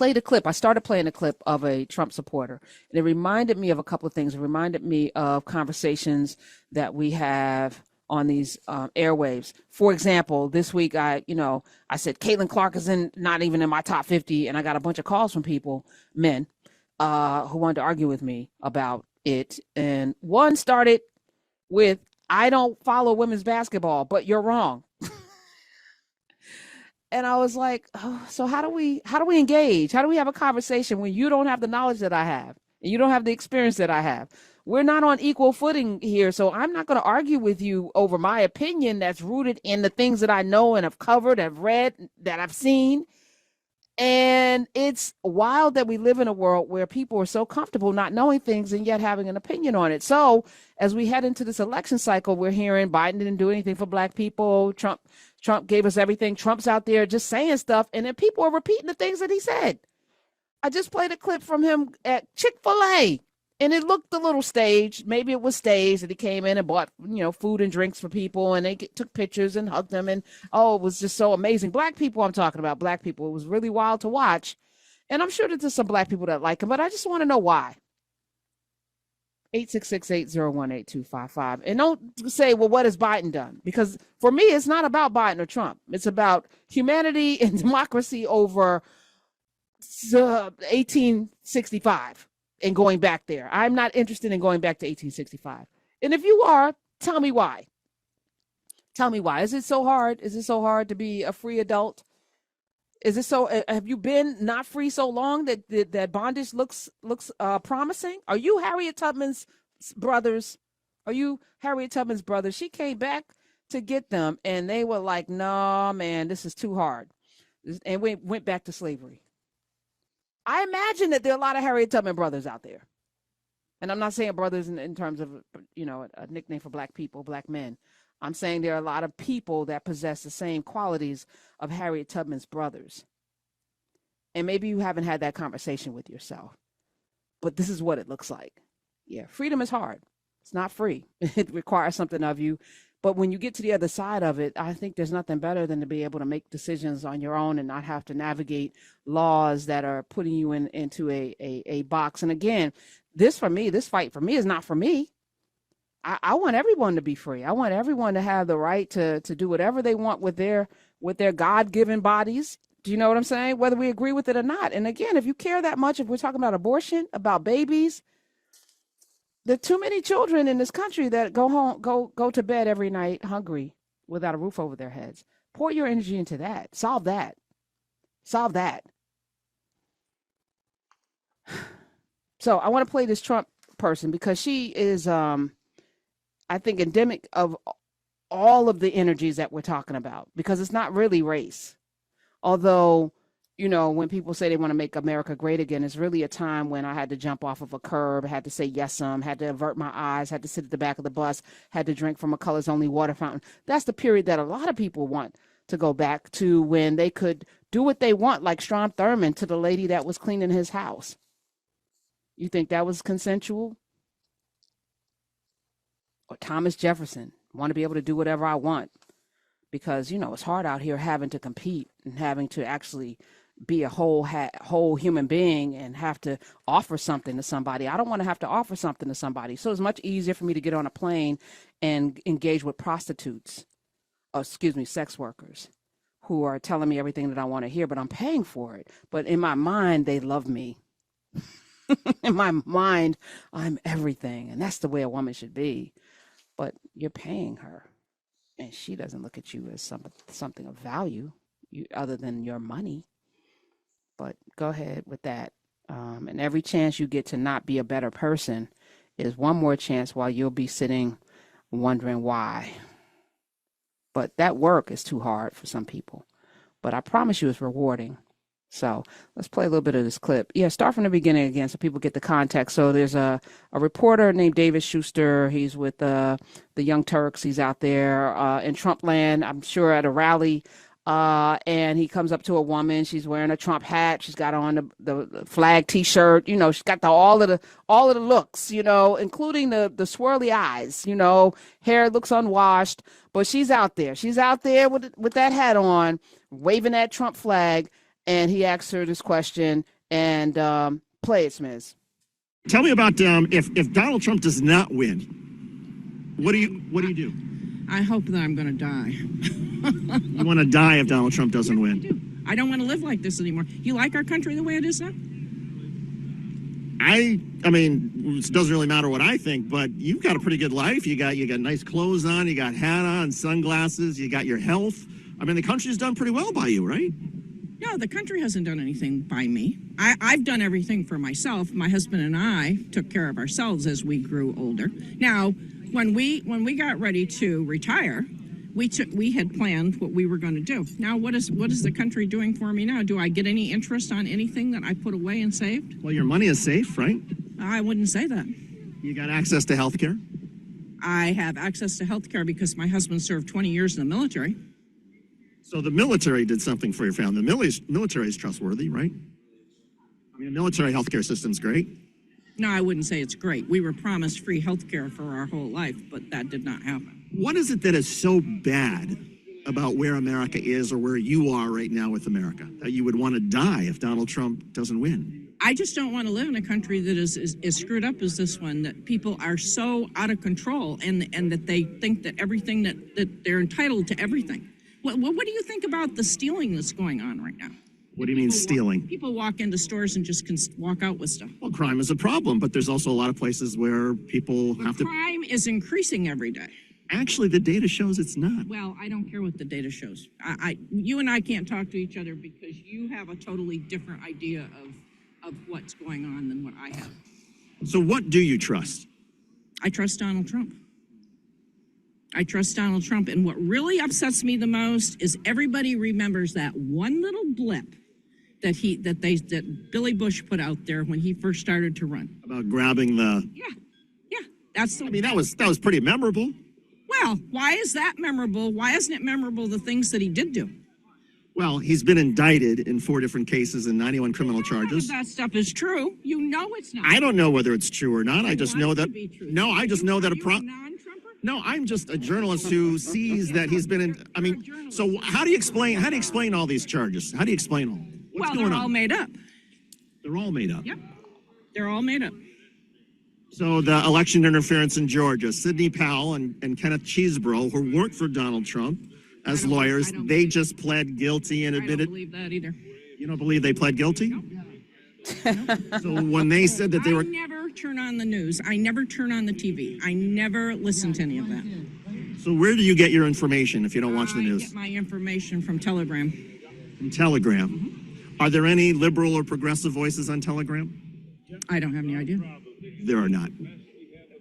played a clip. I started playing a clip of a Trump supporter, and it reminded me of a couple of things. It reminded me of conversations that we have on these airwaves. For example, this week I said Caitlin Clark is not even in my top 50, and I got a bunch of calls from men, who wanted to argue with me about it. And one started with, "I don't follow women's basketball, but you're wrong." And I was like, oh, so how do we engage? How do we have a conversation when you don't have the knowledge that I have and you don't have the experience that I have? We're not on equal footing here. So I'm not going to argue with you over my opinion that's rooted in the things that I know and have covered, have read, that I've seen. And it's wild that we live in a world where people are so comfortable not knowing things and yet having an opinion on it. So as we head into this election cycle, we're hearing Biden didn't do anything for Black people. Trump gave us everything. Trump's out there just saying stuff. And then people are repeating the things that he said. I just played a clip from him at Chick-fil-A. And it looked a little staged. Maybe it was staged that he came in and bought, food and drinks for people, and they took pictures and hugged them. And, it was just so amazing. Black people, I'm talking about Black people. It was really wild to watch. And I'm sure that there's some Black people that like him, but I just want to know why. 866-801-8255. And don't say, well, what has Biden done? Because for me, it's not about Biden or Trump. It's about humanity and democracy over 1865. And going back there. I'm not interested in going back to 1865. And if you are, tell me why. Tell me why. Is it so hard? Is it so hard to be a free adult? Is it so? Have you been not free so long that bondage looks promising? Are you Harriet Tubman's brothers? Are you Harriet Tubman's brothers? She came back to get them, and they were like, "No, man, this is too hard," and went back to slavery. I imagine that there are a lot of Harriet Tubman brothers out there. And I'm not saying brothers in terms of, a nickname for Black people, Black men. I'm saying there are a lot of people that possess the same qualities of Harriet Tubman's brothers. And maybe you haven't had that conversation with yourself. But this is what it looks like. Yeah, freedom is hard. It's not free. It requires something of you. But when you get to the other side of it, I think there's nothing better than to be able to make decisions on your own and not have to navigate laws that are putting you into a box. And again, this fight for me is not for me. I want everyone to be free. I want everyone to have the right to do whatever they want with their God-given bodies. Do you know what I'm saying? Whether we agree with it or not. And again, if you care that much, if we're talking about abortion, about babies, there are too many children in this country that go to bed every night hungry without a roof over their heads. Pour your energy into that. Solve that. Solve that. So I want to play this Trump person because she is, I think, endemic of all of the energies that we're talking about, because it's not really race. Although, when people say they want to make America great again, it's really a time when I had to jump off of a curb, had to say yes, had to avert my eyes, had to sit at the back of the bus, had to drink from a colors only water fountain. That's the period that a lot of people want to go back to, when they could do what they want, like Strom Thurmond to the lady that was cleaning his house. You think that was consensual? Or Thomas Jefferson, want to be able to do whatever I want, because, it's hard out here having to compete and having to actually be a whole human being and have to offer something to somebody. I don't want to have to offer something to somebody. So it's much easier for me to get on a plane and engage with sex workers who are telling me everything that I want to hear, but I'm paying for it. But in my mind, they love me. In my mind, I'm everything. And that's the way a woman should be. But you're paying her, and she doesn't look at you as something of value other than your money. But go ahead with that. And every chance you get to not be a better person is one more chance while you'll be sitting wondering why. But that work is too hard for some people. But I promise you it's rewarding. So let's play a little bit of this clip. Yeah, start from the beginning again so people get the context. So there's a reporter named David Schuster. He's with the Young Turks. He's out there in Trump land, I'm sure at a rally. And he comes up to a woman. She's wearing a Trump hat. She's got on the flag T-shirt. She's got all of the looks, including the swirly eyes. Hair looks unwashed, but she's out there. She's out there with that hat on, waving that Trump flag. And he asks her this question, And play it, Smiz. Tell me about if Donald Trump does not win, what do you do? I hope that I'm going to die. You want to die if Donald Trump doesn't win? I do. I don't want to live like this anymore. You like our country the way it is now? I mean, it doesn't really matter what I think, but you've got a pretty good life. You got nice clothes on, you got hat on, sunglasses, you got your health. I mean, the country's done pretty well by you, right? No, the country hasn't done anything by me. I've done everything for myself. My husband and I took care of ourselves as we grew older. Now, when we got ready to retire, we had planned what we were going to do. Now, what is the country doing for me now? Do I get any interest on anything that I put away and saved? Well, your money is safe, right? I wouldn't say that. You got access to health care? I have access to health care because my husband served 20 years in the military. So the military did something for your family. The military is trustworthy, right? I mean, the military healthcare system's great. No, I wouldn't say it's great. We were promised free health care for our whole life, but that did not happen. What is it that is so bad about where America is or where you are right now with America that you would want to die if Donald Trump doesn't win? I just don't want to live in a country that is screwed up as this one, that people are so out of control and that they think that everything that they're entitled to everything. What do you think about the stealing that's going on right now? What do you mean stealing? People walk into stores and just can walk out with stuff. Well, crime is a problem, but there's also a lot of places where people have to... Crime is increasing every day. Actually, the data shows it's not. Well, I don't care what the data shows. You and I can't talk to each other because you have a totally different idea of what's going on than what I have. So what do you trust? I trust Donald Trump. I trust Donald Trump. And what really upsets me the most is everybody remembers that one little blip that Billy Bush put out there when he first started to run. About grabbing the... Yeah. That's the... I mean, that was pretty memorable. Well, why is that memorable? Why isn't it memorable the things that he did do? Well, he's been indicted in 4 different cases and 91 criminal charges. That stuff is true. You know it's not. I don't know whether it's true or not. I just know that... No, I just know that a... non-Trumper? No, I'm just a journalist who sees that he's been in... I mean, so how do you explain all these charges? How do you explain all? What's going on? They're all made up. They're all made up? Yep. They're all made up. So the election interference in Georgia, Sidney Powell and Kenneth Chesebro, who worked for Donald Trump as lawyers, they just pled guilty and admitted... I don't believe that either. You don't believe they pled guilty? No. So when they said that they were... I never turn on the news. I never turn on the TV. I never listen to any of that. So where do you get your information if you don't watch the news? I get my information from Telegram. From Telegram. Mm-hmm. Are there any liberal or progressive voices on Telegram? I don't have any idea. There are not.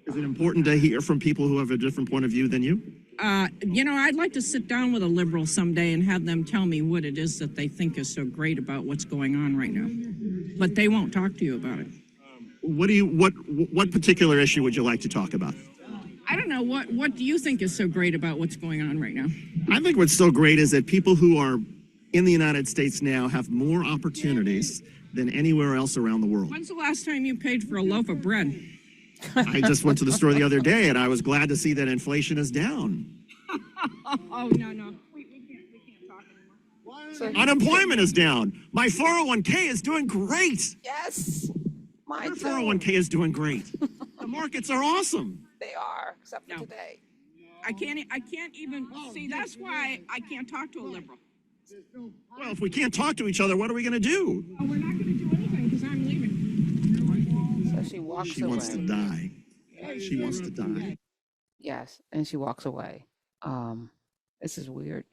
Is it important to hear from people who have a different point of view than you? I'd like to sit down with a liberal someday and have them tell me what it is that they think is so great about what's going on right now. But they won't talk to you about it. What particular issue would you like to talk about? I don't know. What do you think is so great about what's going on right now? I think what's so great is that people who are in the United States now have more opportunities than anywhere else around the world. When's the last time you paid for a loaf of bread? I just went to the store the other day, and I was glad to see that inflation is down. Oh, no. We can't talk anymore. Unemployment is down. My 401k is doing great. Yes. My 401k is doing great. The markets are awesome. They are, except for today. I can't even see. That's why I can't talk to a liberal. Well, if we can't talk to each other, what are we going to do? Oh, we're not going to do anything because I'm leaving. So she walks away. She wants to die. She wants to die. Yes, and she walks away. This is weird.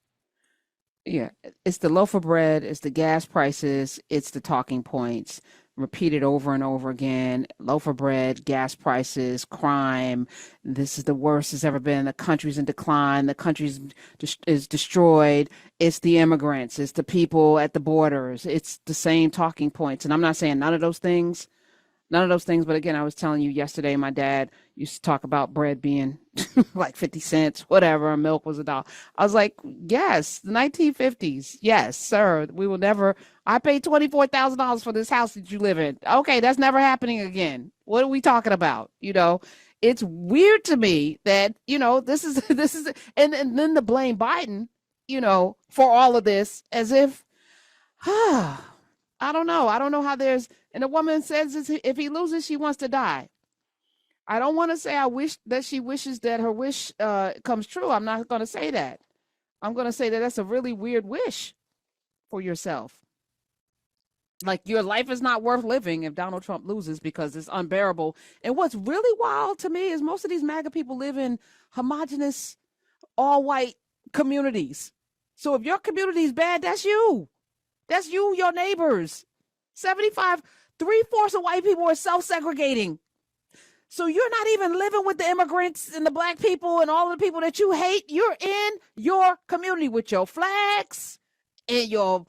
Yeah, it's the loaf of bread, it's the gas prices, it's the talking points, repeated over and over again. Loaf of bread, gas prices, crime. This is the worst it's ever been. The country's in decline. The country is destroyed. It's the immigrants. It's the people at the borders. It's the same talking points. And I'm not saying none of those things. But again, I was telling you yesterday, my dad used to talk about bread being like 50 cents, whatever, and milk was $1. I was like, yes, the 1950s. Yes, sir. We will never. I paid $24,000 for this house that you live in. Okay, that's never happening again. What are we talking about? It's weird to me that, this is, and then to blame Biden, for all of this as if, I don't know. I don't know how there's And the woman says if he loses, she wants to die. I don't want to say I wish that she wishes that her wish comes true. I'm not going to say that. I'm going to say that that's a really weird wish for yourself. Like, your life is not worth living if Donald Trump loses, because it's unbearable. And what's really wild to me is most of these MAGA people live in homogenous, all-white communities. So if your community is bad, that's you. That's you, your neighbors. 3/4 of white people are self-segregating. So you're not even living with the immigrants and the black people and all the people that you hate. You're in your community with your flags and your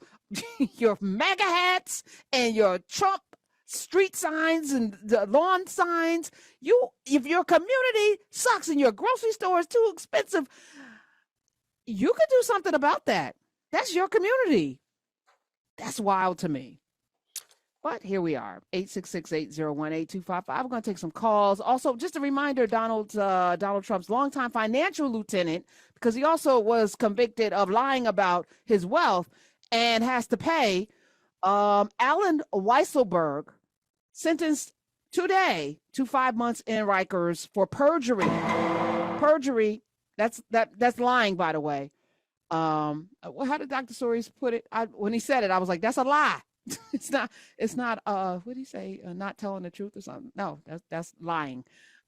MAGA hats and your Trump street signs and the lawn signs. If your community sucks and your grocery store is too expensive, you could do something about that. That's your community. That's wild to me. But here we are, 866-801-8255. We're going to take some calls. Also, just a reminder, Donald Trump's longtime financial lieutenant, because he also was convicted of lying about his wealth and has to pay, Alan Weisselberg, sentenced today to 5 months in Rikers for perjury. Perjury, that's lying, by the way. How did Dr. Soros put it? When he said it, I was like, that's a lie. It's not what did he say? Not telling the truth or something. No, that's lying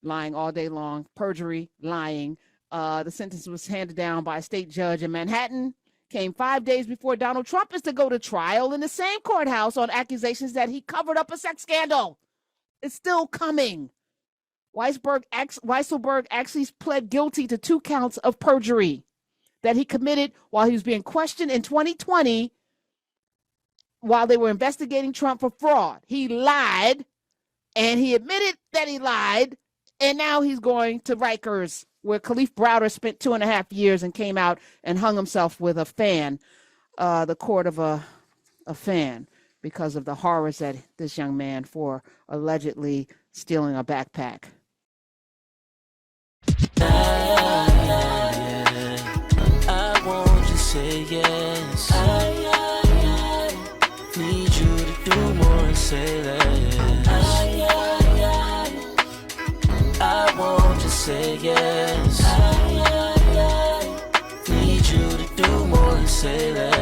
all day long. Perjury, lying. The sentence was handed down by a state judge in Manhattan. Came 5 days before Donald Trump is to go to trial in the same courthouse on accusations that he covered up a sex scandal. It's still coming. Weisselberg actually pled guilty to 2 counts of perjury that he committed while he was being questioned in 2020 while they were investigating Trump for fraud. He lied, and he admitted that he lied, and now he's going to Rikers, where Khalif Browder spent 2.5 years and came out and hung himself with a fan, the cord of a fan, because of the horrors that this young man for allegedly stealing a backpack. I want to say yes. Need you to do more and say less. I want to say yes. Need you to do more and say less.